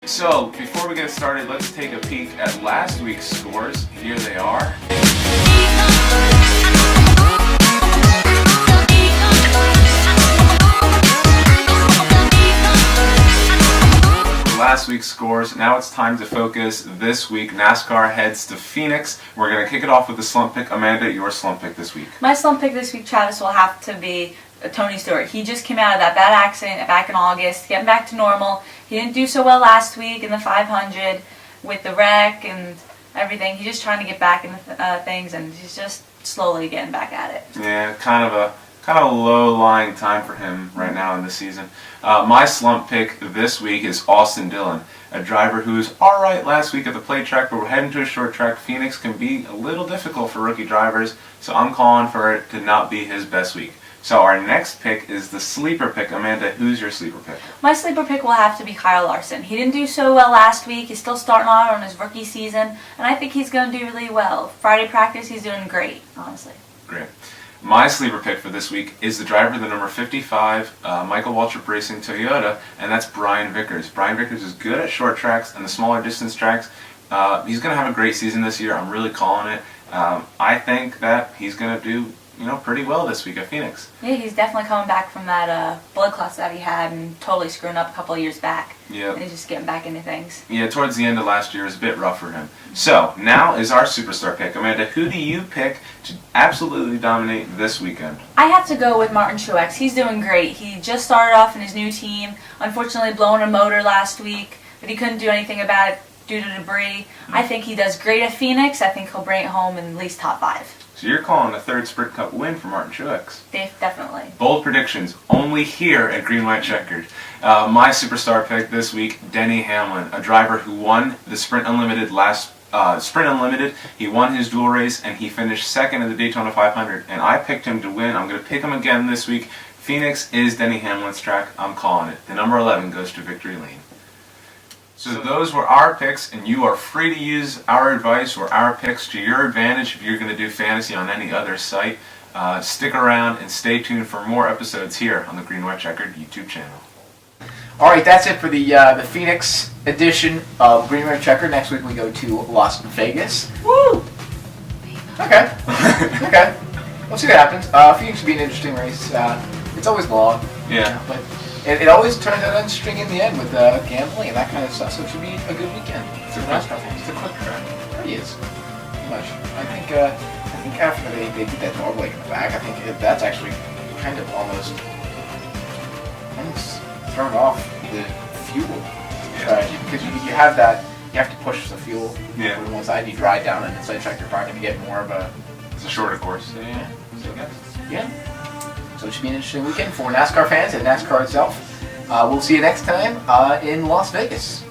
So, before we get started, let's take a peek at last week's scores. Here they are. Last week's scores. Now it's time to focus. This week, NASCAR heads to Phoenix. We're going to kick it off with the slump pick. Amanda, your slump pick this week. My slump pick this week, Travis, will have to be Tony Stewart. He just came out of that bad accident back in August, getting back to normal. He didn't do so well last week in the 500 with the wreck and everything. He's just trying to get back into things, and he's just slowly getting back at it. Yeah, kind of a low-lying time for him right now in the season. My slump pick this week is Austin Dillon, a driver who was all right last week at the plate track, but we're heading to a short track. Phoenix can be a little difficult for rookie drivers, so I'm calling for it to not be his best week. So our next pick is the sleeper pick. Amanda, who's your sleeper pick? My sleeper pick will have to be Kyle Larson. He didn't do so well last week. He's still starting out on his rookie season, and I think he's going to do really well. Friday practice, he's doing great, honestly. Great. My sleeper pick for this week is the driver of the number 55, Michael Waltrip Racing Toyota, and that's Brian Vickers. Brian Vickers is good at short tracks and the smaller distance tracks. He's going to have a great season this year. I'm really calling it. I think that he's going to do pretty well this week at Phoenix. Yeah, he's definitely coming back from that blood clots that he had and totally screwing up a couple of years back. Yeah. And he's just getting back into things. Yeah, towards the end of last year was a bit rough for him. So, now is our superstar pick. Amanda, who do you pick to absolutely dominate this weekend? I have to go with Martin Truex. He's doing great. He just started off in his new team, unfortunately blowing a motor last week, but he couldn't do anything about it due to debris. I think he does great at Phoenix. I think he'll bring it home in at least top 5. So you're calling a third Sprint Cup win for Martin Truex. Definitely. Bold predictions, only here at VII.I.II. My superstar pick this week, Denny Hamlin, a driver who won the Sprint Unlimited He won his dual race, and he finished second in the Daytona 500, and I picked him to win. I'm going to pick him again this week. Phoenix is Denny Hamlin's track. I'm calling it. The number 11 goes to victory lane. So those were our picks, and you are free to use our advice or our picks to your advantage if you're going to do fantasy on any other site. Stick around and stay tuned for more episodes here on the VII.I.II YouTube channel. All right, that's it for the Phoenix edition of VII.I.II. Next week we go to Las Vegas. Woo! Okay. Okay. We'll see what happens. Phoenix should be an interesting race. It's always long. Yeah. But it always turns out unsstring in the end with gambling and that kind of stuff, so it should be a good weekend. It's a NASCAR thing. It's a quick track. It really is. Pretty much. I think after they did that dog leg in the back, I think that's actually kind of almost thrown off the fuel strategy, because you have that, you have to push the fuel from one side, you dry down, and inside track you're probably going to get more of a... It's a shorter course. Yeah. So it should be an interesting weekend for NASCAR fans and NASCAR itself. We'll see you next time in Las Vegas.